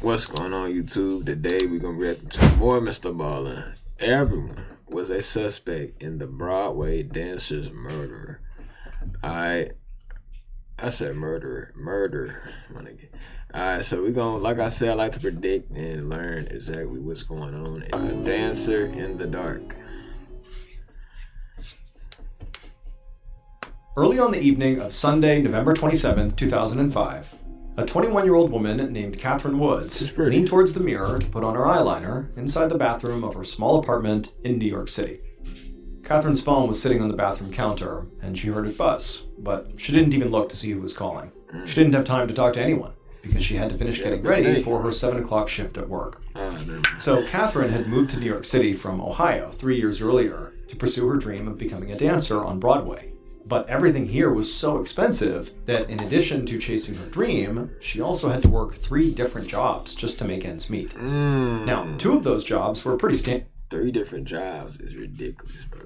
What's going on, YouTube? Today we're gonna react to more Mr. Ballin. Everyone was a suspect in the Broadway dancer's murder. I said murder. Alright, so we're gonna, like I said, I like to predict and learn exactly what's going on. A dancer in the dark. Early on the evening of Sunday, November 27th, 2005, a 21-year-old woman named Catherine Woods leaned towards the mirror to put on her eyeliner inside the bathroom of her small apartment in New York City. Catherine's phone was sitting on the bathroom counter, and she heard it buzz, but she didn't even look to see who was calling. She didn't have time to talk to anyone, because she had to finish getting ready for her 7 o'clock shift at work. So Catherine had moved to New York City from Ohio 3 years earlier to pursue her dream of becoming a dancer on Broadway. But everything here was so expensive that in addition to chasing her dream, she also had to work 3 different jobs just to make ends meet. Now, 2 of those jobs were pretty standard. 3 different jobs is ridiculous, bro.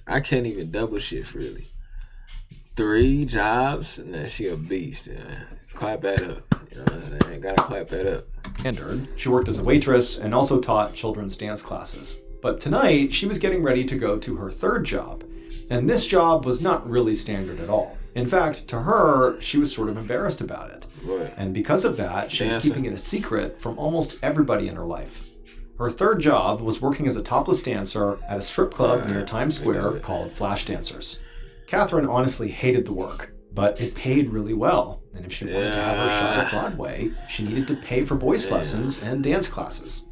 I can't even double shift, really. 3 jobs, and then she a beast. Clap that up. You know what I'm saying? Gotta clap that up. She worked as a waitress and also taught children's dance classes. But tonight, she was getting ready to go to her 3rd job. And this job was not really standard at all. In fact, to her, she was sort of embarrassed about it. What? And because of that, she was keeping it a secret from almost everybody in her life. Her 3rd job was working as a topless dancer at a strip club near Times Square called Flash Dancers. Catherine honestly hated the work, but it paid really well. And if she wanted to have her shot at Broadway, she needed to pay for voice lessons and dance classes.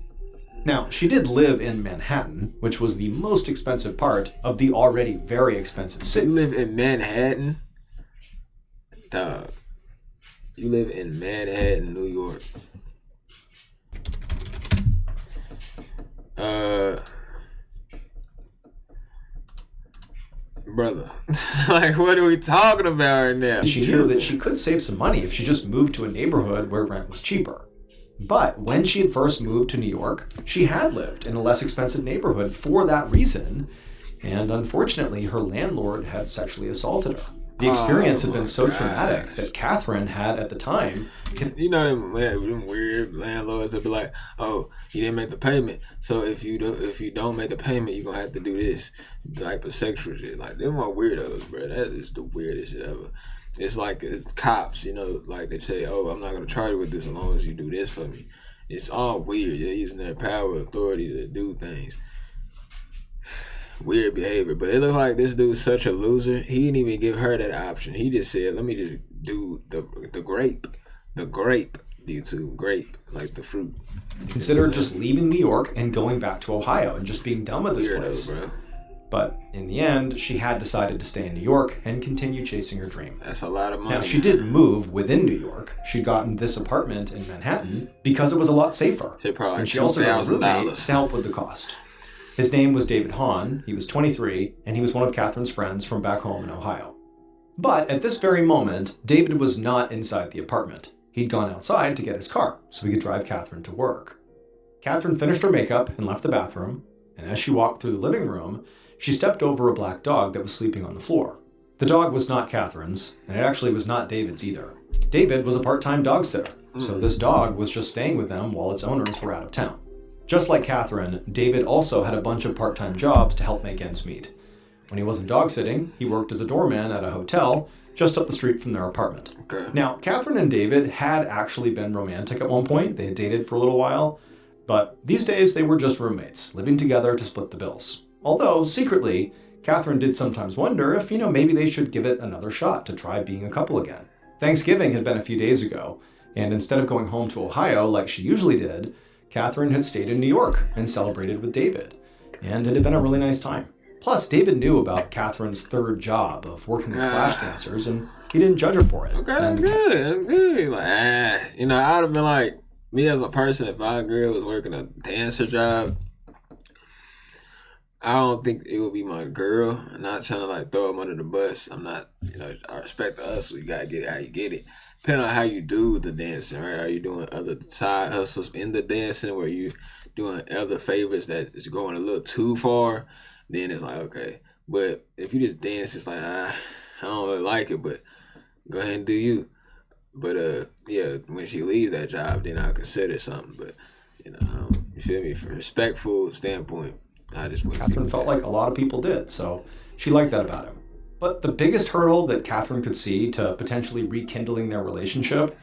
Now, she did live in Manhattan, which was the most expensive part of the already very expensive city. You live in Manhattan? Dog. You live in Manhattan, New York. Brother. Like, what are we talking about right now? She knew that she could save some money if she just moved to a neighborhood where rent was cheaper. But when she had first moved to New York, she had lived in a less expensive neighborhood for that reason, and unfortunately, her landlord had sexually assaulted her. The experience had been so traumatic that Catherine had, at the time... You know them weird landlords that be like, oh, you didn't make the payment, so if you don't make the payment, you're gonna have to do this type of sexual shit. Like, them are weirdos, bro. That is the weirdest shit ever. It's like it's cops, you know, like they say, oh, I'm not going to charge you with this as long as you do this for me. It's all weird. They're using their power authority to do things. Weird behavior. But it looks like this dude's such a loser. He didn't even give her that option. He just said, let me just do the grape. The grape, YouTube. Grape, like the fruit. Considered just leaving New York and going back to Ohio and just being done with this place. Bro. But in the end, she had decided to stay in New York and continue chasing her dream. That's a lot of money. Now, she did move within New York. She'd gotten this apartment in Manhattan because it was a lot safer. And she also got a roommate to help with the cost. His name was David Hahn. He was 23, and he was one of Catherine's friends from back home in Ohio. But at this very moment, David was not inside the apartment. He'd gone outside to get his car so he could drive Catherine to work. Catherine finished her makeup and left the bathroom, and as she walked through the living room, she stepped over a black dog that was sleeping on the floor. The dog was not Catherine's, and it actually was not David's either. David was a part-time dog sitter, so this dog was just staying with them while its owners were out of town. Just like Catherine, David also had a bunch of part-time jobs to help make ends meet. When he wasn't dog sitting, he worked as a doorman at a hotel just up the street from their apartment. Now, Catherine and David had actually been romantic at one point. They had dated for a little while, but these days they were just roommates, living together to split the bills. Although, secretly, Catherine did sometimes wonder if, maybe they should give it another shot to try being a couple again. Thanksgiving had been a few days ago, and instead of going home to Ohio like she usually did, Catherine had stayed in New York and celebrated with David. And it had been a really nice time. Plus, David knew about Catherine's 3rd job of working with Flash dancers, and he didn't judge her for it. Okay, that's good. Like, I would have been like, me as a person, if my girl was working a dancer job, I don't think it would be my girl. I'm not trying to like throw them under the bus. I'm not, I respect the hustle. You gotta get it how you get it. Depending on how you do the dancing, right? Are you doing other side hustles in the dancing where you doing other favors that is going a little too far? Then it's like, okay. But if you just dance, it's like, I don't really like it, but go ahead and do you. But yeah, when she leaves that job, then I'll consider something. But you feel me? From a respectful standpoint, I just wouldn't. Catherine felt like a lot of people did, so she liked that about him. But the biggest hurdle that Catherine could see to potentially rekindling their relationship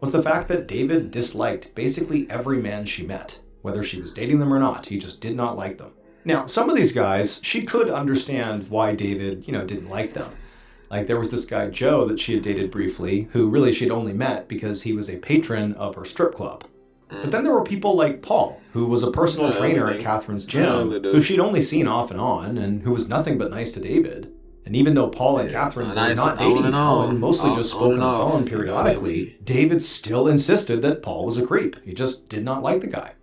was the fact that David disliked basically every man she met. Whether she was dating them or not, he just did not like them. Now, some of these guys, she could understand why David, didn't like them. Like, there was this guy, Joe, that she had dated briefly, who really she'd only met because he was a patron of her strip club. But then there were people like Paul, who was a personal trainer at Catherine's gym, who she'd only seen off and who was nothing but nice to David. And even though Paul and Catherine were not dating now and mostly just spoke on the phone periodically, David still insisted that Paul was a creep. He just did not like the guy.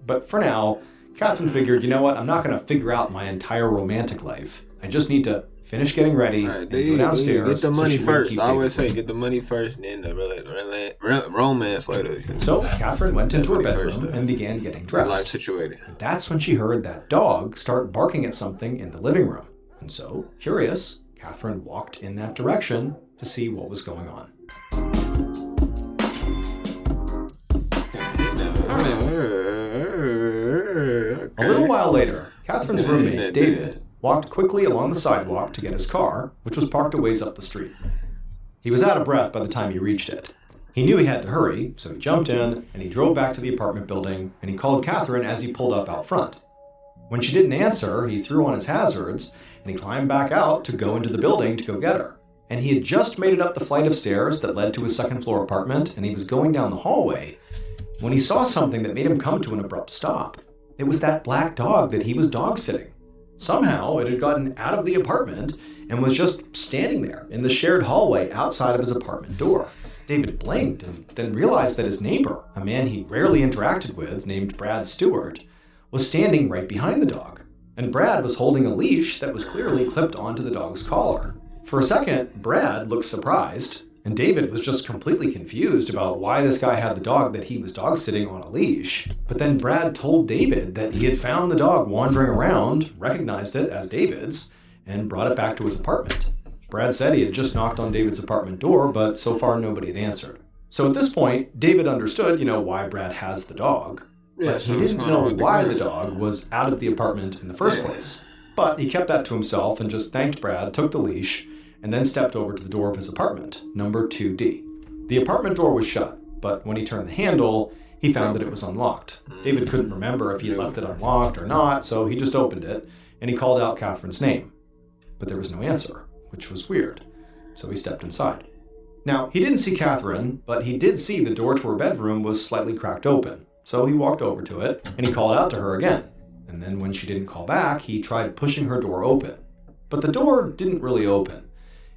But for now, Catherine figured, you know what, I'm not going to figure out my entire romantic life. I just need to finish getting ready and go downstairs. Get the money first. I always say get the money first and then the romance later. So Catherine went into her bedroom and began getting dressed. Life situated. And that's when she heard that dog start barking at something in the living room. And so, curious, Catherine walked in that direction to see what was going on. A little while later, Catherine's roommate, David, walked quickly along the sidewalk to get his car, which was parked a ways up the street. He was out of breath by the time he reached it. He knew he had to hurry, so he jumped in, and he drove back to the apartment building, and he called Catherine as he pulled up out front. When she didn't answer, he threw on his hazards, and he climbed back out to go into the building to go get her. And he had just made it up the flight of stairs that led to his second-floor apartment, and he was going down the hallway when he saw something that made him come to an abrupt stop. It was that black dog that he was dog-sitting. Somehow, it had gotten out of the apartment and was just standing there in the shared hallway outside of his apartment door. David blinked and then realized that his neighbor, a man he rarely interacted with named Brad Stewart, was standing right behind the dog. And Brad was holding a leash that was clearly clipped onto the dog's collar. For a second, Brad looked surprised, and David was just completely confused about why this guy had the dog that he was dog-sitting on a leash. But then Brad told David that he had found the dog wandering around, recognized it as David's, and brought it back to his apartment. Brad said he had just knocked on David's apartment door, but so far nobody had answered. So at this point, David understood, why Brad has the dog. But he didn't know why the dog was out of the apartment in the first place. But he kept that to himself and just thanked Brad, took the leash, and then stepped over to the door of his apartment, number 2D. The apartment door was shut, but when he turned the handle, he found that it was unlocked. David couldn't remember if he had left it unlocked or not, so he just opened it, and he called out Catherine's name. But there was no answer, which was weird, so he stepped inside. Now, he didn't see Catherine, but he did see the door to her bedroom was slightly cracked open. So he walked over to it, and he called out to her again. And then when she didn't call back, he tried pushing her door open. But the door didn't really open.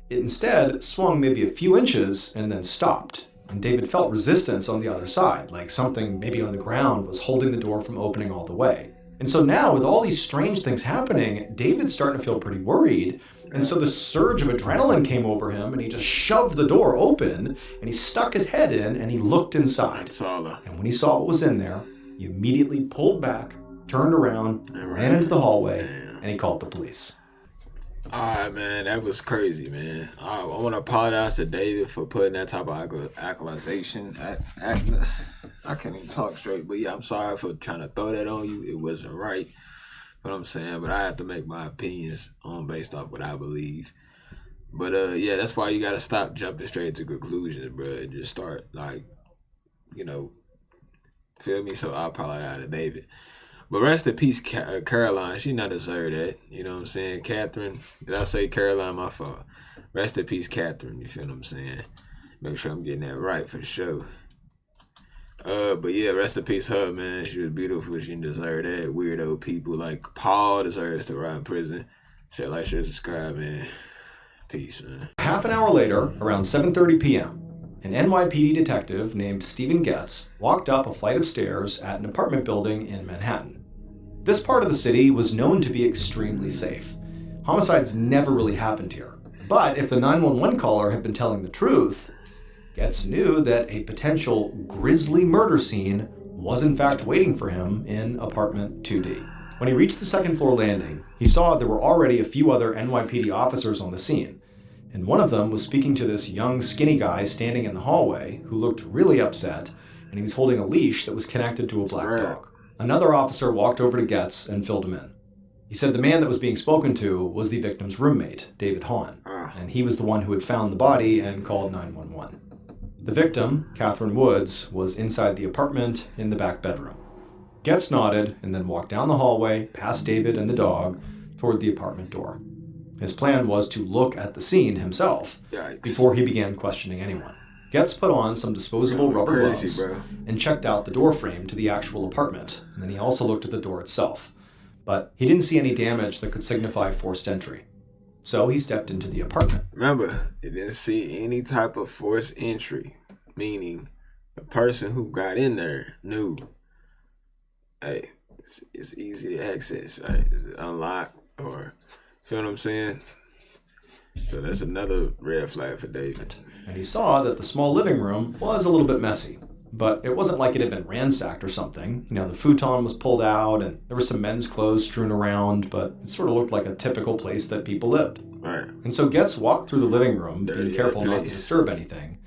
It instead swung maybe a few inches and then stopped. And David felt resistance on the other side, like something maybe on the ground was holding the door from opening all the way. And so now, with all these strange things happening, David's starting to feel pretty worried. And so this surge of adrenaline came over him, and he just shoved the door open, and he stuck his head in, and he looked inside. And when he saw what was in there, he immediately pulled back, turned around, ran into the hallway, and he called the police. All right, man, that was crazy, man. I want to apologize to David for putting that type of accusation. I can't even talk straight, but yeah, I'm sorry for trying to throw that on you. It wasn't right. What I'm saying, but I have to make my opinions based off what I believe. But yeah, that's why you gotta stop jumping straight to conclusions, bro. And just start feel me. So I'll apologize to David. But rest in peace, Caroline. She not deserve that. You know what I'm saying, Catherine. Did I say Caroline? My fault. Rest in peace, Catherine. You feel what I'm saying? Make sure I'm getting that right for sure. But yeah, rest in peace her, man. She was beautiful. She didn't deserve that. Weirdo people like Paul deserves to rot in prison. Shit like shit, subscribe, man. Peace, man. Half an hour later, around 7:30 p.m., an NYPD detective named Stephen Getz walked up a flight of stairs at an apartment building in Manhattan. This part of the city was known to be extremely safe. Homicides never really happened here. But if the 911 caller had been telling the truth, Getz knew that a potential grisly murder scene was in fact waiting for him in apartment 2D. When he reached the second floor landing, he saw there were already a few other NYPD officers on the scene. And one of them was speaking to this young, skinny guy standing in the hallway who looked really upset, and he was holding a leash that was connected to a black dog. Another officer walked over to Getz and filled him in. He said the man that was being spoken to was the victim's roommate, David Hahn, and he was the one who had found the body and called 911. The victim, Catherine Woods, was inside the apartment in the back bedroom. Getz nodded and then walked down the hallway, past David and the dog, toward the apartment door. His plan was to look at the scene himself before he began questioning anyone. Getz put on some disposable rubber gloves and checked out the door frame to the actual apartment, and then he also looked at the door itself. But he didn't see any damage that could signify forced entry. So he stepped into the apartment. Remember, he didn't see any type of forced entry, meaning the person who got in there knew, hey, it's easy to access, right? It's unlocked, or, you know what I'm saying? So that's another red flag for David. And he saw that the small living room was a little bit messy, but it wasn't like it had been ransacked or something. You know, the futon was pulled out and there were some men's clothes strewn around, but it sort of looked like a typical place that people lived. Right. And so Getz walked through the living room, being careful not to disturb anything,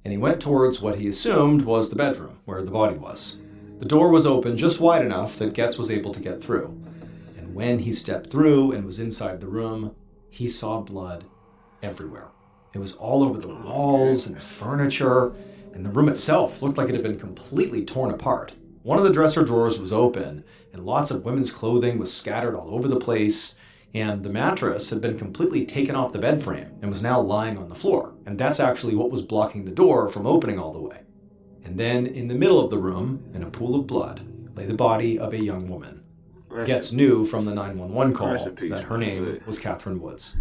and he went towards what he assumed was the bedroom, where the body was. The door was open just wide enough that Getz was able to get through. And when he stepped through and was inside the room, he saw blood everywhere. It was all over the walls and the furniture, and the room itself looked like it had been completely torn apart. One of the dresser drawers was open, and lots of women's clothing was scattered all over the place, and the mattress had been completely taken off the bed frame and was now lying on the floor. And that's actually what was blocking the door from opening all the way. And then in the middle of the room, in a pool of blood, lay the body of a young woman. Getz knew from the 911 call that her name was Catherine Woods.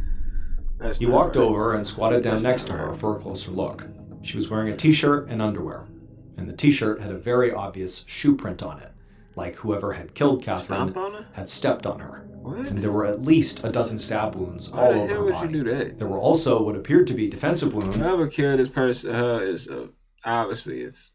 He walked over and squatted down next to her for a closer look. She was wearing a t-shirt and underwear, and the t-shirt had a very obvious shoe print on it, like whoever had killed Catherine had stepped on her. What? And there were at least a dozen stab wounds all over her body. You do that? There were also what appeared to be defensive wounds. Whoever killed this person, is obviously it's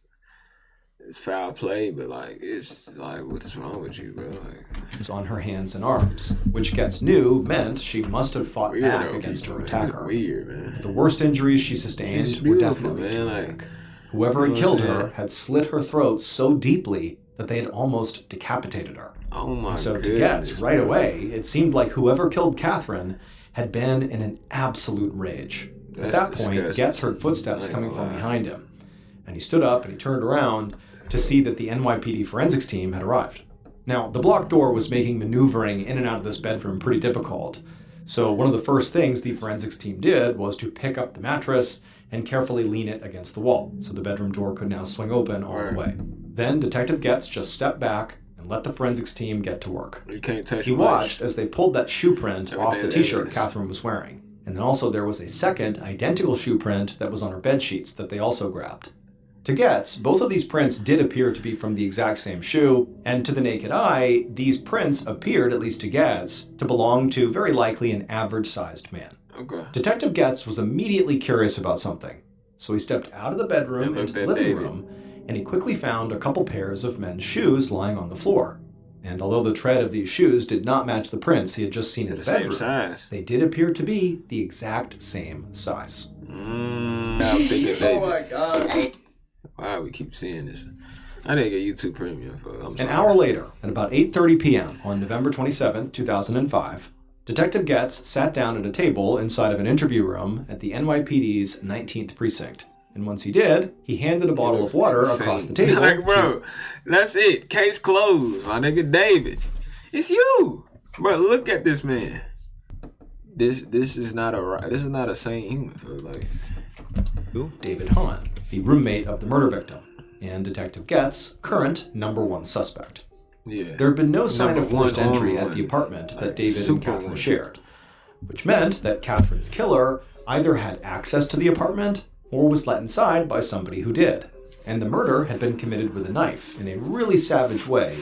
foul play, but like it's like, what is wrong with you, bro? Like, it's on her hands and arms, which Getz knew meant she must have fought back against her attacker. Weird, man. The worst injuries she sustained were definitely traumatic. Whoever had killed her had slit her throat so deeply that they had almost decapitated her. Oh my goodness. So to Getz, right away, it seemed like whoever killed Catherine had been in an absolute rage. At that point, Getz heard footsteps coming from behind him, and he stood up and he turned around to see that the NYPD forensics team had arrived. Now, the blocked door was making maneuvering in and out of this bedroom pretty difficult, so one of the first things the forensics team did was to pick up the mattress and carefully lean it against the wall, so the bedroom door could now swing open all the way. Then Detective Getz just stepped back and let the forensics team get to work. You can't touch He watched as they pulled that shoe print off the t-shirt Catherine was wearing, and then also there was a second identical shoe print that was on her bed sheets that they also grabbed. To Getz, both of these prints did appear to be from the exact same shoe, and to the naked eye, these prints appeared, at least to Getz, to belong to very likely an average-sized man. Okay. Detective Getz was immediately curious about something, so he stepped out of the bedroom into the living room, and he quickly found a couple pairs of men's shoes lying on the floor. And although the tread of these shoes did not match the prints he had just seen in the bedroom, they did appear to be the exact same size. Oh my God. Wow, we keep seeing this. I didn't get YouTube Premium for it. An hour later, at about 8:30 p.m. on November 27th, 2005, Detective Getz sat down at a table inside of an interview room at the NYPD's 19th Precinct. And once he did, he handed a bottle of water across the table. Like, bro, that's it. Case closed. My nigga David. It's you. Bro, look at this man. This is not a sane human. Like, who? David Hahn, the roommate of the murder victim, and Detective Getz, current #1 suspect. Yeah. There had been no sign of forced entry at the apartment that David and Catherine shared, which meant that Catherine's killer either had access to the apartment or was let inside by somebody who did. And the murder had been committed with a knife in a really savage way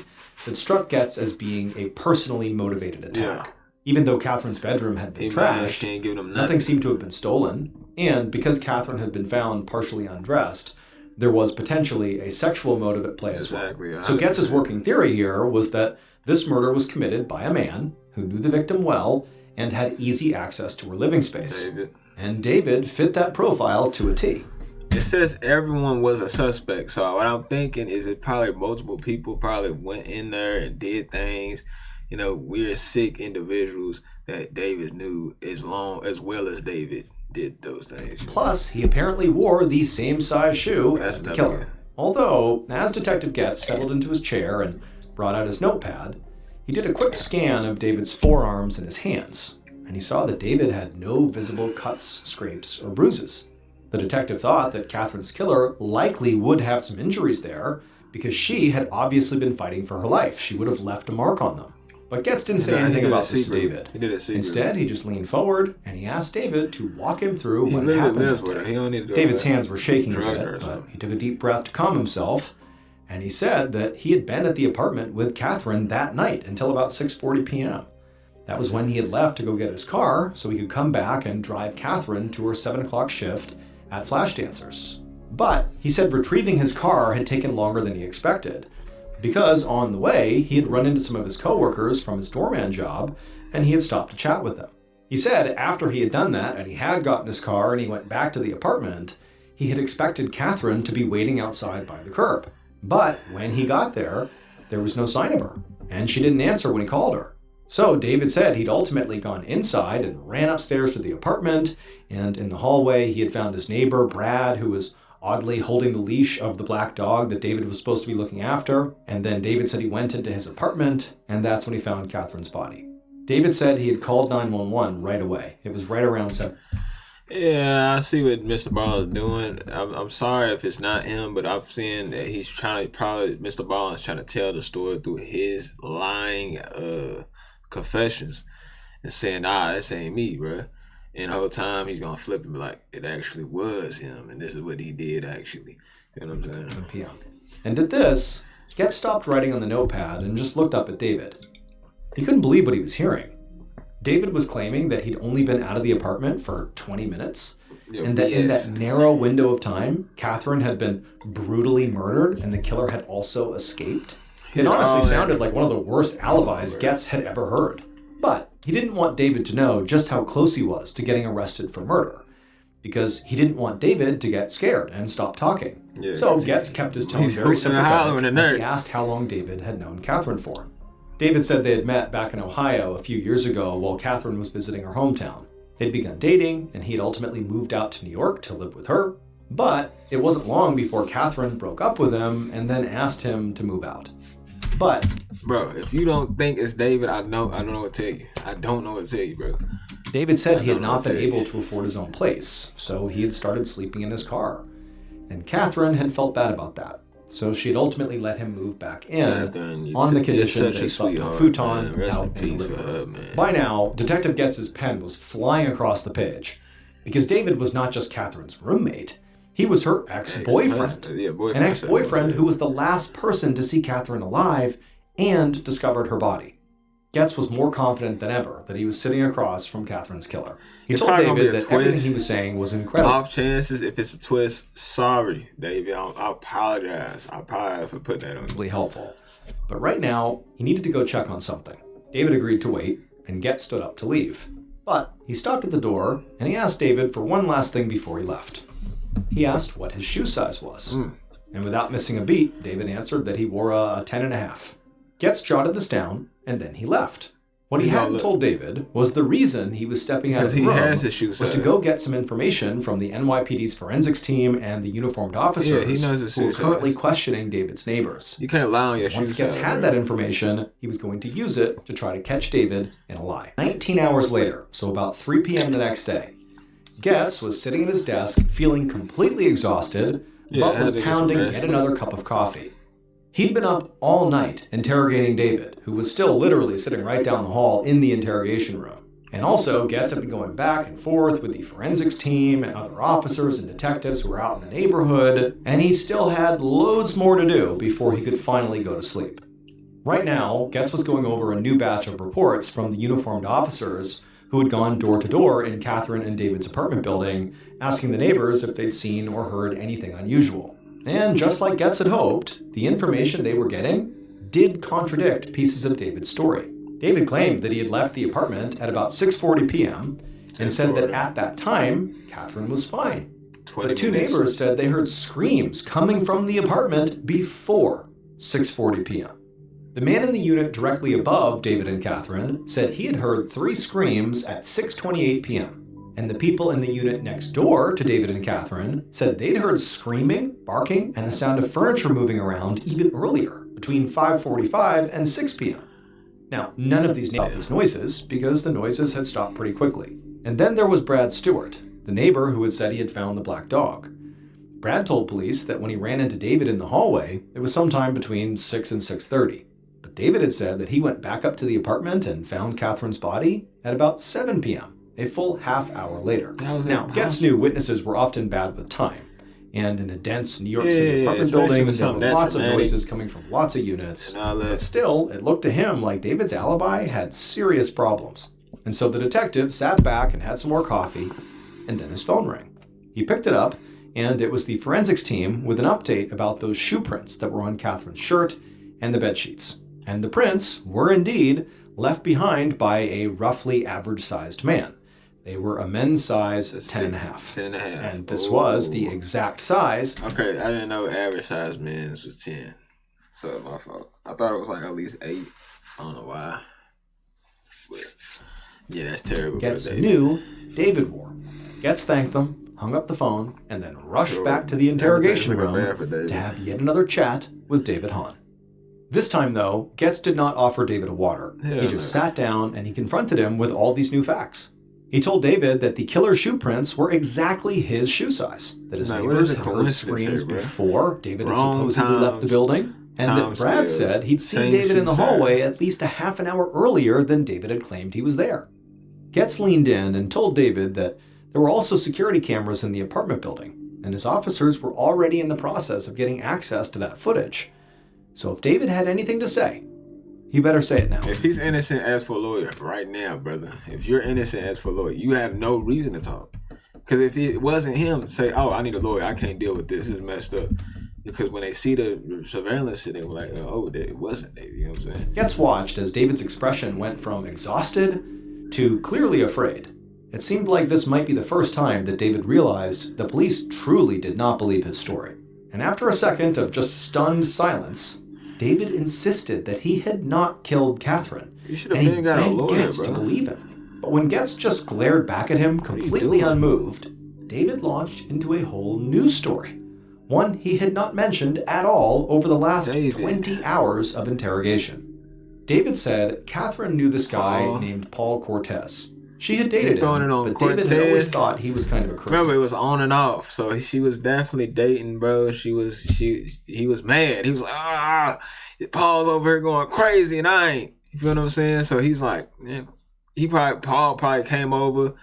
that struck Getz as being a personally motivated attack. Yeah. Even though Catherine's bedroom had been trashed, nothing seemed to have been stolen, and because Catherine had been found partially undressed, there was potentially a sexual motive at play as well. So Getz's working theory here was that this murder was committed by a man who knew the victim well and had easy access to her living space. and David fit that profile to a T. It says everyone was a suspect, so what I'm thinking is it probably multiple people probably went in there and did things, weird, sick individuals that David knew as well as David did those things. Plus, he apparently wore the same size shoe as the killer. Although, as Detective Getz settled into his chair and brought out his notepad, he did a quick scan of David's forearms and his hands, and he saw that David had no visible cuts, scrapes, or bruises. The detective thought that Catherine's killer likely would have some injuries there because she had obviously been fighting for her life. She would have left a mark on them. But Getz didn't say anything about this to David. He did it secretly. Instead, he just leaned forward and he asked David to walk him through what had happened. Lives with her. He don't need to David's hands were shaking a bit, but he took a deep breath to calm himself, and he said that he had been at the apartment with Catherine that night until about 6:40 p.m. That was when he had left to go get his car so he could come back and drive Catherine to her 7 o'clock shift at Flash Dancers. But he said retrieving his car had taken longer than he expected, because on the way, he had run into some of his coworkers from his doorman job, and he had stopped to chat with them. He said after he had done that, and he had gotten his car and he went back to the apartment, he had expected Catherine to be waiting outside by the curb. But when he got there, there was no sign of her, and she didn't answer when he called her. So David said he'd ultimately gone inside and ran upstairs to the apartment, and in the hallway he had found his neighbor, Brad, who was oddly holding the leash of the black dog that David was supposed to be looking after. And then David said he went into his apartment, and that's when he found Catherine's body. David said he had called 911 right away. It was right around 7. Yeah, I see what Mr. Ball is doing. I'm sorry if it's not him, but I've seen that he's Mr. Ball is trying to tell the story through his lying confessions and saying, this ain't me, bro. And the whole time he's gonna flip and be like, it actually was him, and this is what he did actually. You know what I'm saying? Yeah. And at this, Getz stopped writing on the notepad and just looked up at David. He couldn't believe what he was hearing. David was claiming that he'd only been out of the apartment for 20 minutes, and that in that narrow window of time, Catherine had been brutally murdered and the killer had also escaped. It honestly sounded like one of the worst alibis Getz had ever heard. But he didn't want David to know just how close he was to getting arrested for murder, because he didn't want David to get scared and stop talking. Yeah, so Getz kept his tone very sympathetic as he asked how long David had known Catherine for. David said they had met back in Ohio a few years ago while Catherine was visiting her hometown. They'd begun dating, and he had ultimately moved out to New York to live with her. But it wasn't long before Catherine broke up with him and then asked him to move out. But, bro, if you don't think it's David, I don't know what to tell you. I don't know what to tell you, bro. David said he had not been able to afford his own place, so he had started sleeping in his car. And Catherine had felt bad about that, so she had ultimately let him move back in on the condition that he slept on a futon out in the living room. By now, Detective Getz's pen was flying across the page, because David was not just Catherine's roommate. He was her ex-boyfriend. An ex-boyfriend who was the last person to see Catherine alive and discovered her body. Getz was more confident than ever that he was sitting across from Catherine's killer. He told David that everything he was saying was incredible. Off chances, if it's a twist, sorry, David. I apologize. I apologize for putting that on you. Really helpful. But right now, he needed to go check on something. David agreed to wait, and Getz stood up to leave. But he stopped at the door, and he asked David for one last thing before he left. He asked what his shoe size was. And without missing a beat, David answered that he wore a 10.5. Getz jotted this down, and then he left. What he hadn't told David was the reason he was stepping out of the room was to go get some information from the NYPD's forensics team and the uniformed officers who were currently questioning David's neighbors. You can't lie on your shoe size. Once Getz had that information, he was going to use it to try to catch David in a lie. 19 hours later, so about 3 p.m. the next day, Getz was sitting at his desk feeling completely exhausted, but was pounding yet another cup of coffee. He'd been up all night interrogating David, who was still literally sitting right down the hall in the interrogation room. And also, Getz had been going back and forth with the forensics team and other officers and detectives who were out in the neighborhood, and he still had loads more to do before he could finally go to sleep. Right now, Getz was going over a new batch of reports from the uniformed officers who had gone door to door in Catherine and David's apartment building, asking the neighbors if they'd seen or heard anything unusual. And just like Getz had hoped, the information they were getting did contradict pieces of David's story. David claimed that he had left the apartment at about 6:40 p.m., and said that at that time, Catherine was fine. But two neighbors said they heard screams coming from the apartment before 6:40 p.m. The man in the unit directly above David and Catherine said he had heard 3 screams at 6:28 p.m. And the people in the unit next door to David and Catherine said they'd heard screaming, barking, and the sound of furniture moving around even earlier, between 5:45 and 6 p.m. Now, none of these noises because the noises had stopped pretty quickly. And then there was Brad Stewart, the neighbor who had said he had found the black dog. Brad told police that when he ran into David in the hallway, it was sometime between 6 and 6:30. But David had said that he went back up to the apartment and found Catherine's body at about 7 p.m., a full half hour later. Now, Getz knew witnesses were often bad with time. And in a dense New York City apartment building, there were lots of noises coming from lots of units. But still, it looked to him like David's alibi had serious problems. And so the detective sat back and had some more coffee, and then his phone rang. He picked it up, and it was the forensics team with an update about those shoe prints that were on Catherine's shirt and the bed sheets. And the prints were indeed left behind by a roughly average-sized man. They were a men's size 10.5. 10.5. And this was the exact size. Okay, I didn't know average size men's was 10. So my fault. I thought it was like at least 8. I don't know why. But yeah, that's terrible. Getz knew David wore. Getz thanked them, hung up the phone, and then rushed back to the interrogation room to have yet another chat with David Hahn. This time, though, Getz did not offer David a water. He just sat down and he confronted him with all these new facts. He told David that the killer's shoe prints were exactly his shoe size, that his neighbors had heard screams before David had supposedly left the building, and that Brad said he'd seen David in the hallway at least a half an hour earlier than David had claimed he was there. Getz leaned in and told David that there were also security cameras in the apartment building, and his officers were already in the process of getting access to that footage. So if David had anything to say, he better say it now. If he's innocent, ask for a lawyer right now, brother. If you're innocent, ask for a lawyer. You have no reason to talk. Because if it wasn't him, say, oh, I need a lawyer. I can't deal with this. It's messed up. Because when they see the surveillance, they were like, oh, it wasn't David. You know what I'm saying? Getz watched as David's expression went from exhausted to clearly afraid. It seemed like this might be the first time that David realized the police truly did not believe his story. And after a second of just stunned silence, David insisted that he had not killed Catherine. You should have been got a lawyer, Getz to believe him. But when Getz just glared back at him, completely unmoved, David launched into a whole new story. One he had not mentioned at all over the last 20 hours of interrogation. David said Catherine knew this guy named Paul Cortez. She had dated him, but David had always thought he was kind of a crook. Remember, it was on and off, so she was definitely dating, bro. He was mad. He was like, Paul's over here going crazy, and I ain't. You feel what I'm saying? So he's like, Paul probably came over,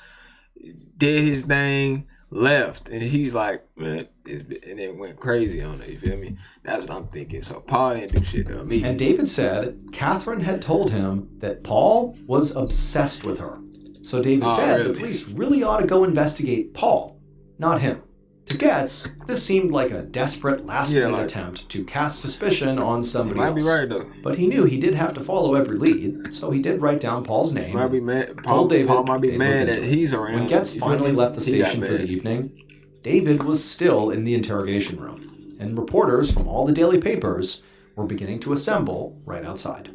did his thing, left, and he's like, man, and it went crazy on it. You feel me? That's what I'm thinking. So Paul didn't do shit to me. And David said Catherine had told him that Paul was obsessed with her. So David said the police really ought to go investigate Paul, not him. To Getz, this seemed like a desperate last-minute attempt to cast suspicion on somebody else. Might be right, though. But he knew he did have to follow every lead, so he did write down Paul's name. Might be mad. Paul might be mad that he's around. When Getz finally left the station for the evening, David was still in the interrogation room, and reporters from all the daily papers were beginning to assemble right outside.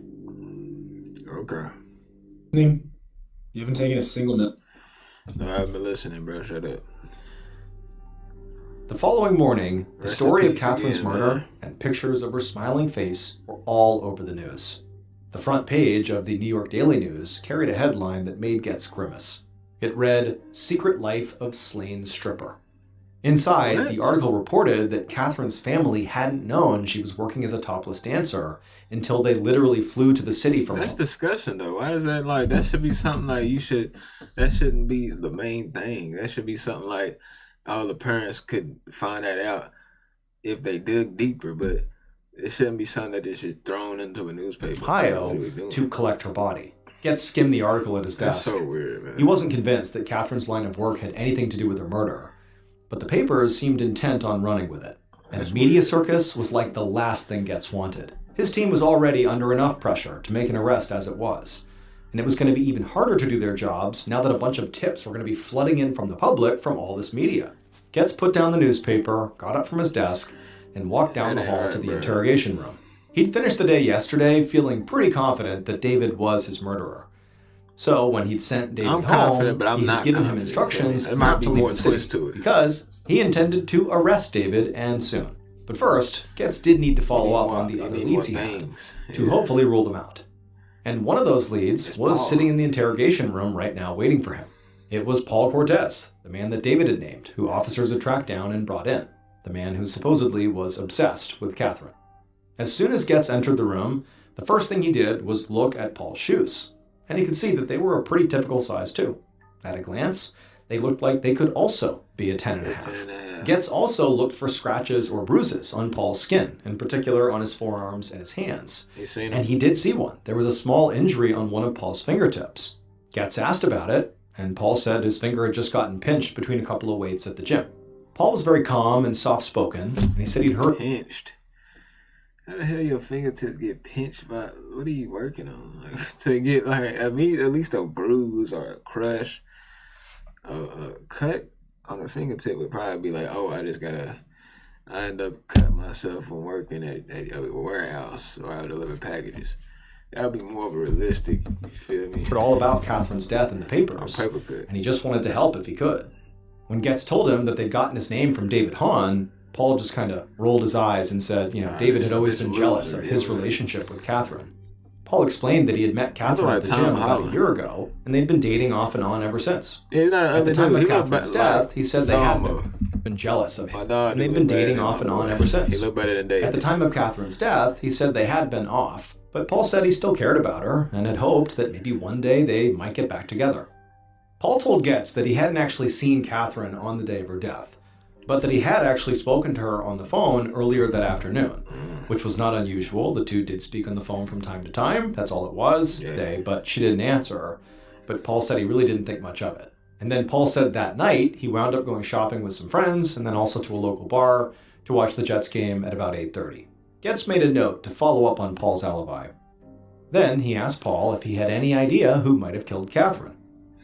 Okay. You haven't taken a single note. No, I haven't been listening, bro. Shut up. The following morning, the story of Catherine's murder and pictures of her smiling face were all over the news. The front page of the New York Daily News carried a headline that made Getz grimace. It read, "Secret Life of Slain Stripper." Inside, the article reported that Catherine's family hadn't known she was working as a topless dancer until they literally flew to the city from home. That's disgusting, though. Why is that like, that should be something like that shouldn't be the main thing. That should be something like all the parents could find that out if they dug deeper, but it shouldn't be something that they should thrown into a newspaper. Ohio to collect her body. Getz skimmed the article at his desk. That's so weird, man. He wasn't convinced that Catherine's line of work had anything to do with her murder, but the papers seemed intent on running with it. And a media circus was like the last thing Getz wanted. His team was already under enough pressure to make an arrest as it was. And it was going to be even harder to do their jobs now that a bunch of tips were going to be flooding in from the public from all this media. Getz put down the newspaper, got up from his desk, and walked down the hall to the interrogation room. He'd finished the day yesterday feeling pretty confident that David was his murderer. So when he'd sent David home, he had given him instructions not to leave the city because he intended to arrest David and soon. But first, Getz did need to follow up on the other leads he had to hopefully rule them out. And one of those leads was sitting in the interrogation room right now waiting for him. It was Paul Cortez, the man that David had named, who officers had tracked down and brought in, the man who supposedly was obsessed with Catherine. As soon as Getz entered the room, the first thing he did was look at Paul's shoes. And he could see that they were a pretty typical size too. At a glance, they looked like they could also be a 10.5. Getz also looked for scratches or bruises on Paul's skin, in particular on his forearms and his hands. And he did see one. There was a small injury on one of Paul's fingertips. Getz asked about it, and Paul said his finger had just gotten pinched between a couple of weights at the gym. Paul was very calm and soft-spoken, and he said he'd hurt. Pinched? How the hell your fingertips get pinched by? What are you working on? Like, to get at least a bruise or a crush, a cut on the fingertip would probably be like, oh, I end up cutting myself from working at a warehouse or out delivering packages. That would be more of a realistic. You feel me? But all about Catherine's death in the papers, and he just wanted to help if he could. When Getz told him that they'd gotten his name from David Hahn, Paul just kind of rolled his eyes and said, David had always been jealous of his relationship with Catherine. Paul explained that he had met Catherine at the gym about a year ago, and they'd been dating off and on ever since. At the time of Catherine's death, he said they had been jealous of him, and they'd been dating off and on ever since. He looked better than David. At the time of Catherine's death, he said they had been off, but Paul said he still cared about her and had hoped that maybe one day they might get back together. Paul told Getz that he hadn't actually seen Catherine on the day of her death, but that he had actually spoken to her on the phone earlier that afternoon, which was not unusual. The two did speak on the phone from time to time. That's all it was, but she didn't answer her. But Paul said he really didn't think much of it. And then Paul said that night he wound up going shopping with some friends and then also to a local bar to watch the Jets game at about 8:30. Getz made a note to follow up on Paul's alibi. Then he asked Paul if he had any idea who might have killed Catherine.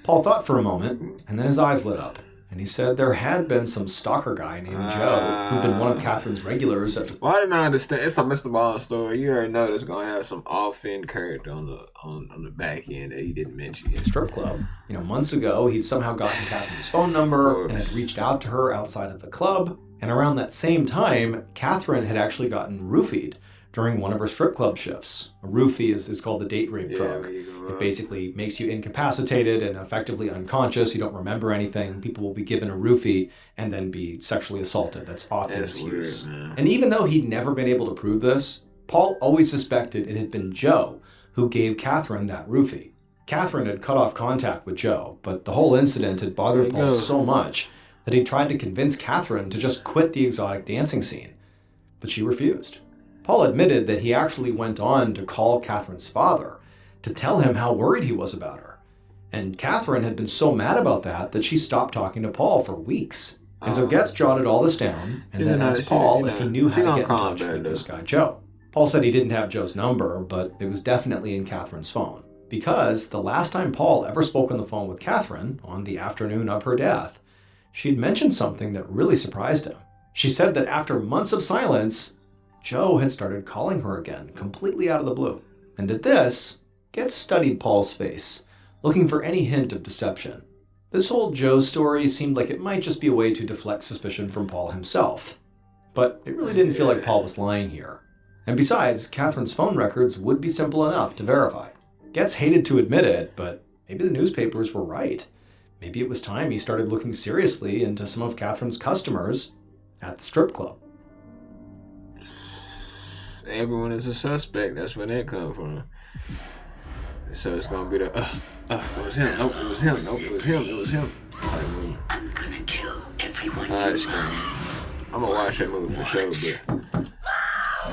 Paul thought for a moment, and then his eyes lit up. And he said there had been some stalker guy named Joe who'd been one of Catherine's regulars at the... Why didn't I understand? It's a Mr. Ball story. You already know there's going to have some off-end character on the back end that he didn't mention yet. Strip club. Months ago, he'd somehow gotten Catherine's phone number and had reached out to her outside of the club. And around that same time, Catherine had actually gotten roofied during one of her strip club shifts. A roofie is called the date rape drug. It basically makes you incapacitated and effectively unconscious. You don't remember anything. People will be given a roofie and then be sexually assaulted. That's often its use. And even though he'd never been able to prove this, Paul always suspected it had been Joe who gave Catherine that roofie. Catherine had cut off contact with Joe, but the whole incident had bothered Paul so much that he tried to convince Catherine to just quit the exotic dancing scene. But she refused. Paul admitted that he actually went on to call Catherine's father to tell him how worried he was about her. And Catherine had been so mad about that she stopped talking to Paul for weeks. And so Getz jotted all this down and then asked Paul if he knew how to get in touch with this guy, Joe. Paul said he didn't have Joe's number, but it was definitely in Catherine's phone. Because the last time Paul ever spoke on the phone with Catherine, on the afternoon of her death, she'd mentioned something that really surprised him. She said that after months of silence, Joe had started calling her again, completely out of the blue. And at this, Getz studied Paul's face, looking for any hint of deception. This whole Joe story seemed like it might just be a way to deflect suspicion from Paul himself. But it really didn't feel like Paul was lying here. And besides, Catherine's phone records would be simple enough to verify. Getz hated to admit it, but maybe the newspapers were right. Maybe it was time he started looking seriously into some of Catherine's customers at the strip club. Everyone is a suspect. That's where that come from. So it's gonna be the it was him. Nope, it was him. Nope, it was him. It was him. I'm gonna kill everyone. I'm gonna watch that movie for sure, but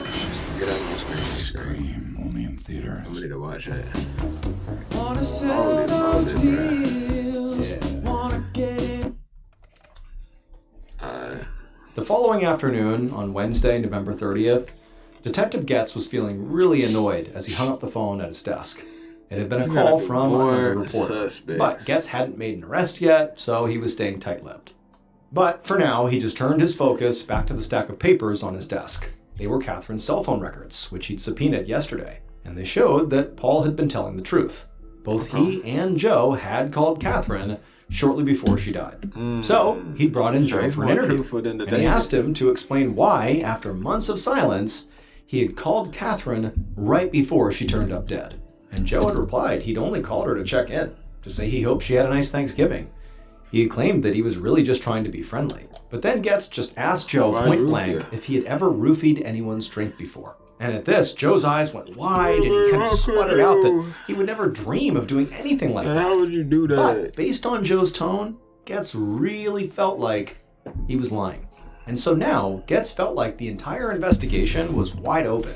just get out of my screen. Only in theaters. I'm ready to watch that. Wanna sell those pills. Wanna get it. The following afternoon, on Wednesday, November 30th, Detective Getz was feeling really annoyed as he hung up the phone at his desk. It had been a call from another reporter. But Getz hadn't made an arrest yet, so he was staying tight-lipped. But for now, he just turned his focus back to the stack of papers on his desk. They were Catherine's cell phone records, which he'd subpoenaed yesterday, and they showed that Paul had been telling the truth. Both he and Joe had called Catherine shortly before she died. So he'd brought in Joe for an interview, and he asked him to explain why, after months of silence, he had called Catherine right before she turned up dead. And Joe had replied he'd only called her to check in, to say he hoped she had a nice Thanksgiving. He had claimed that he was really just trying to be friendly. But then Getz just asked Joe point blank if he had ever roofied anyone's drink before. And at this, Joe's eyes went wide and he kind of spluttered out that he would never dream of doing anything like that. How would you do that? But based on Joe's tone, Getz really felt like he was lying. And so now, Getz felt like the entire investigation was wide open.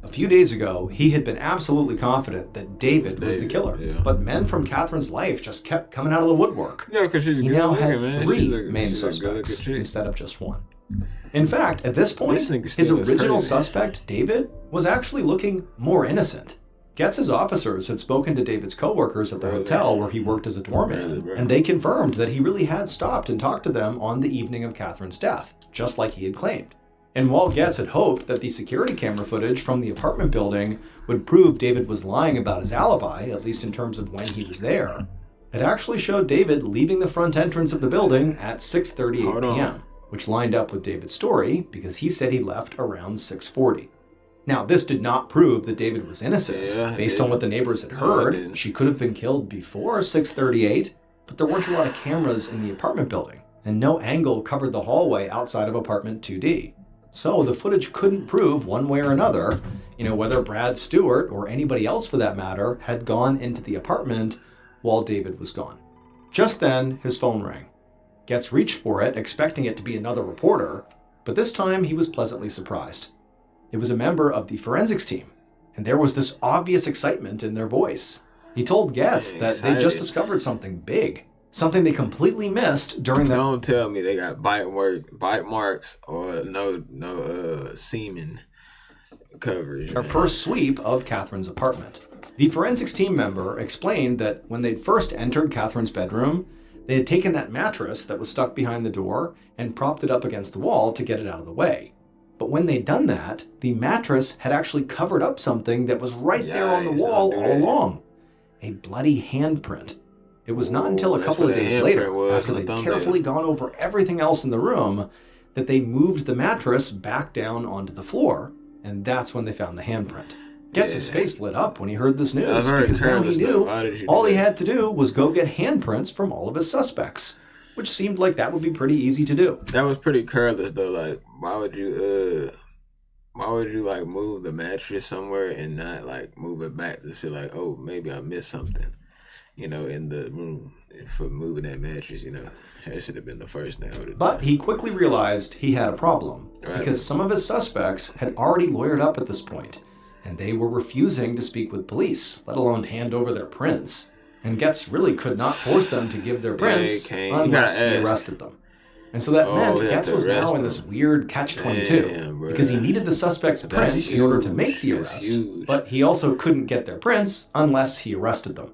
A few days ago, he had been absolutely confident that David was the killer. But men from Catherine's life just kept coming out of the woodwork. Yeah, because she's he good now looking, had man. 3 main suspects instead of just 1. In fact, at this point, his original suspect, David, was actually looking more innocent. Getz's officers had spoken to David's coworkers at the hotel where he worked as a doorman, and they confirmed that he really had stopped and talked to them on the evening of Catherine's death, just like he had claimed. And while Getz had hoped that the security camera footage from the apartment building would prove David was lying about his alibi, at least in terms of when he was there, it actually showed David leaving the front entrance of the building at 6:38 p.m., which lined up with David's story because he said he left around 6:40. Now, this did not prove that David was innocent. Based on what the neighbors had heard, she could have been killed before 6:38, but there weren't a lot of cameras in the apartment building, and no angle covered the hallway outside of apartment 2D. So the footage couldn't prove one way or another, whether Brad Stewart, or anybody else for that matter, had gone into the apartment while David was gone. Just then, his phone rang. Getz reached for it, expecting it to be another reporter, but this time he was pleasantly surprised. It was a member of the forensics team, and there was this obvious excitement in their voice. He told Getz that they just discovered something big, something they completely missed during the... Don't tell me they got bite marks or no semen coverage. Our first sweep of Catherine's apartment. The forensics team member explained that when they'd first entered Catherine's bedroom, they had taken that mattress that was stuck behind the door and propped it up against the wall to get it out of the way. But when they'd done that, the mattress had actually covered up something that was right there on the wall all along. A bloody handprint. It was not until a couple of days later, after they'd carefully gone over everything else in the room, that they moved the mattress back down onto the floor, and that's when they found the handprint. Getz's face lit up when he heard this news, because now he knew all he had to do was go get handprints from all of his suspects, which seemed like that would be pretty easy to do. That was pretty careless, though. Like, why would you like move the mattress somewhere and not like move it back to feel like, oh, maybe I missed something, in the room for moving that mattress, That should have been the first thing. But he quickly realized he had a problem, because some of his suspects had already lawyered up at this point, and they were refusing to speak with police, let alone hand over their prints. And Getz really could not force them to give their prints unless he arrested them. And so that meant Getz was now in this weird catch-22, because he needed the suspect's prints in order to make the arrest, but he also couldn't get their prints unless he arrested them.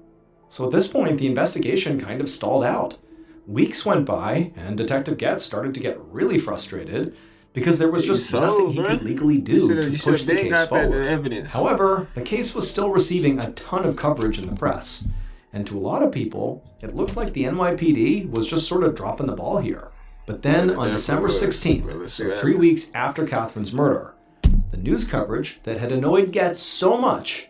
So at this point, the investigation kind of stalled out. Weeks went by, and Detective Getz started to get really frustrated, because there was just nothing he could legally do to push the case forward. However, the case was still receiving a ton of coverage in the press, and to a lot of people, it looked like the NYPD was just sort of dropping the ball here. But then on December 16th, so 3 weeks after Catherine's murder, the news coverage that had annoyed Getz so much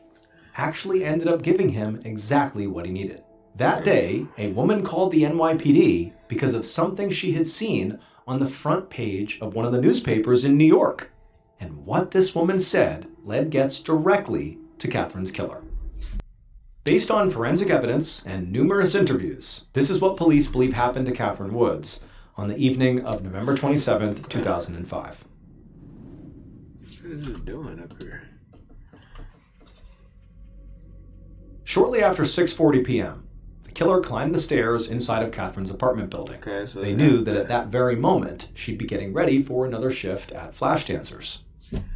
actually ended up giving him exactly what he needed. That day, a woman called the NYPD because of something she had seen on the front page of one of the newspapers in New York. And what this woman said led Getz directly to Catherine's killer. Based on forensic evidence and numerous interviews, this is what police believe happened to Catherine Woods on the evening of November 27th, 2005. What is it doing up here? Shortly after 6:40 p.m., the killer climbed the stairs inside of Catherine's apartment building. So they knew that at that very moment, she'd be getting ready for another shift at Flash Dancers.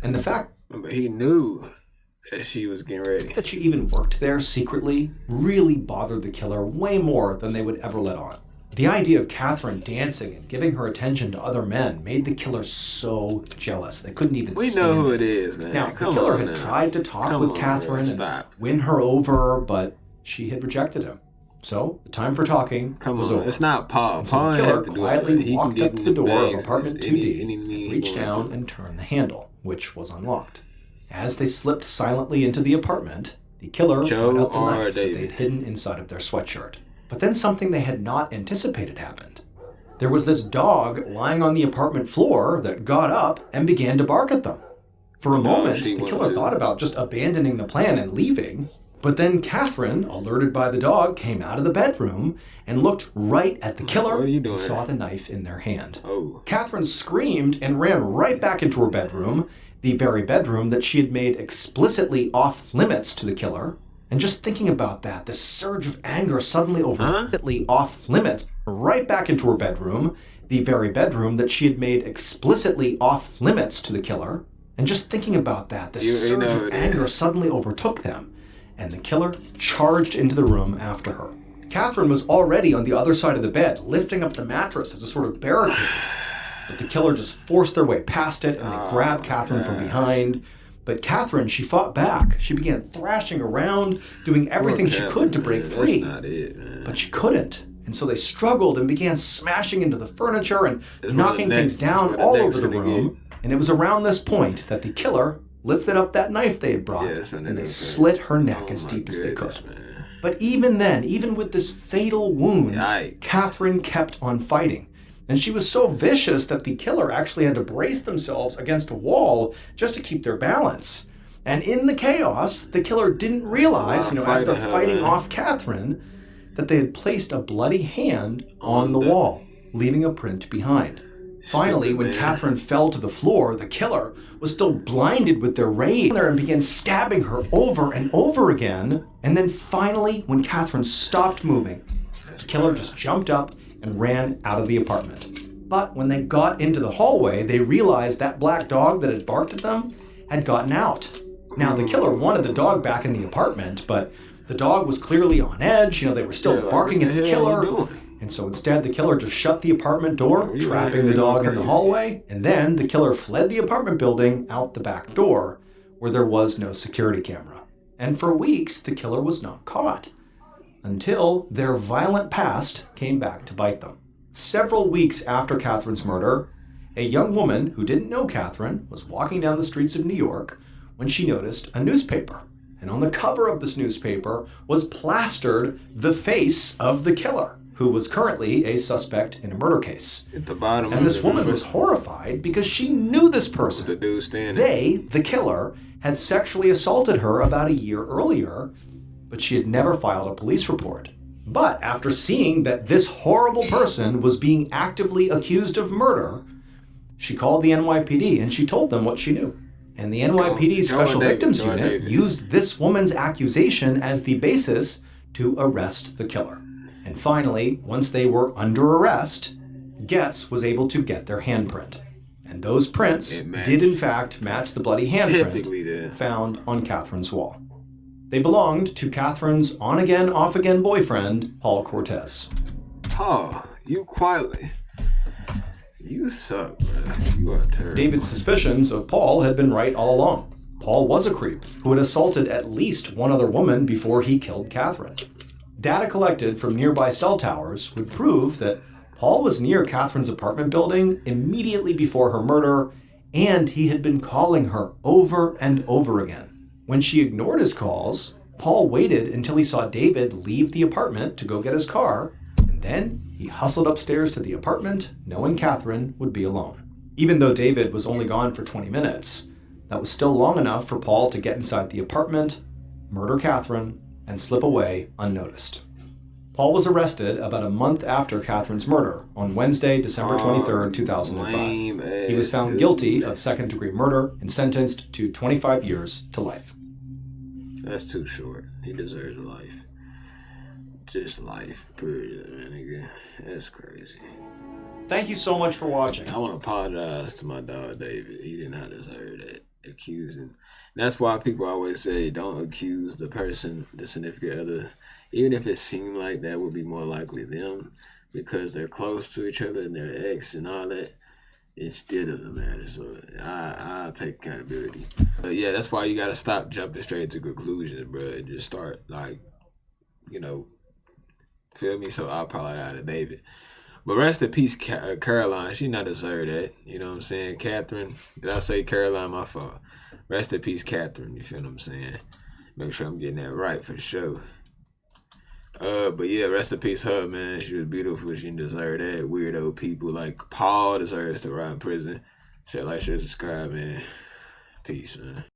And the fact... But he knew that she was getting ready. That she even worked there secretly really bothered the killer way more than they would ever let on. The idea of Catherine dancing and giving her attention to other men made the killer so jealous. They couldn't even We stand know who it. it is, man. Now, the killer had tried to talk with Catherine and win her over, but she had rejected him. So, the time for talking was over. It's not Paul. And so Paul the killer had to do quietly it. He walked can up get to the door of bags, apartment 2D, any reached down and turned the handle, which was unlocked. As they slipped silently into the apartment, the killer brought out the knife that they'd hidden inside of their sweatshirt. But then something they had not anticipated happened. There was this dog lying on the apartment floor that got up and began to bark at them. For a moment, the killer thought about just abandoning the plan and leaving. But then Catherine, alerted by the dog, came out of the bedroom and looked right at the killer and saw the knife in their hand. Catherine screamed and ran right back into her bedroom, the very bedroom that she had made explicitly off limits to the killer. And just thinking about that, the surge of anger suddenly overtly off limits, right back into her bedroom, the very bedroom that she had made explicitly off limits to the killer. And just thinking about that, the surge of anger suddenly overtook them, and the killer charged into the room after her. Catherine was already on the other side of the bed, lifting up the mattress as a sort of barricade. But the killer just forced their way past it, and they grabbed Catherine from behind. But Catherine, she fought back. She began thrashing around, doing everything she could to break free. That's not it, man. But she couldn't. And so they struggled and began smashing into the furniture and knocking things down all over the room. And it was around this point that the killer lifted up that knife they had brought, and they slit her neck as deep as they could. Man. But even then, even with this fatal wound, Catherine kept on fighting. And she was so vicious that the killer actually had to brace themselves against a wall just to keep their balance. And in the chaos, the killer didn't realize, as they're fighting off Catherine, that they had placed a bloody hand on the wall, leaving a print behind. Finally, when Catherine fell to the floor, the killer was still blinded with their rage and began stabbing her over and over again. And then finally, when Catherine stopped moving, the killer just jumped up and ran out of the apartment. But when they got into the hallway, they realized that black dog that had barked at them had gotten out. Now, the killer wanted the dog back in the apartment, but the dog was clearly on edge. They were still barking at the killer. And so instead, the killer just shut the apartment door, trapping the dog in the hallway. And then the killer fled the apartment building out the back door, where there was no security camera. And for weeks, the killer was not caught, until their violent past came back to bite them. Several weeks after Catherine's murder, a young woman who didn't know Catherine was walking down the streets of New York when she noticed a newspaper. And on the cover of this newspaper was plastered the face of the killer, who was currently a suspect in a murder case. At the bottom and this woman was horrified because she knew this person. The dude standing. They, the killer, had sexually assaulted her about a year earlier, but she had never filed a police report. But after seeing that this horrible person was being actively accused of murder, she called the NYPD and she told them what she knew. And the NYPD's Special Victims Unit used this woman's accusation as the basis to arrest the killer. And finally, once they were under arrest, Getz was able to get their handprint. And those prints did in fact match the bloody handprint found on Catherine's wall. They belonged to Catherine's on-again, off-again boyfriend, Paul Cortez. Paul, you quietly. You suck, bro. You are terrible. David's suspicions of Paul had been right all along. Paul was a creep who had assaulted at least one other woman before he killed Catherine. Data collected from nearby cell towers would prove that Paul was near Catherine's apartment building immediately before her murder, and he had been calling her over and over again. When she ignored his calls, Paul waited until he saw David leave the apartment to go get his car, and then he hustled upstairs to the apartment, knowing Catherine would be alone. Even though David was only gone for 20 minutes, that was still long enough for Paul to get inside the apartment, murder Catherine, and slip away unnoticed. Paul was arrested about a month after Catherine's murder on Wednesday, December 23rd, 2005. He was found guilty of second-degree murder and sentenced to 25 years to life. That's too short. He deserves life. Just life, period, man. That's crazy. Thank you so much for watching. I want to apologize to my dog, David. He did not deserve that. accusing. That's why people always say don't accuse the person, the significant other, even if it seemed like that would be more likely them because they're close to each other and they're ex and all that. It still doesn't matter. So I'll take accountability. But yeah, that's why you gotta stop jumping straight to conclusions, bro. And just start like, feel me? So I'll probably out of David. But rest in peace, Caroline. She not deserve that. You know what I'm saying? Catherine. Did I say Caroline? My fault. Rest in peace, Catherine. You feel what I'm saying? Make sure I'm getting that right for sure. But yeah, rest in peace, her, man. She was beautiful. She didn't deserve that. Weirdo people like Paul deserves to rot in prison. Shit like, shit, subscribe, man. Peace, man.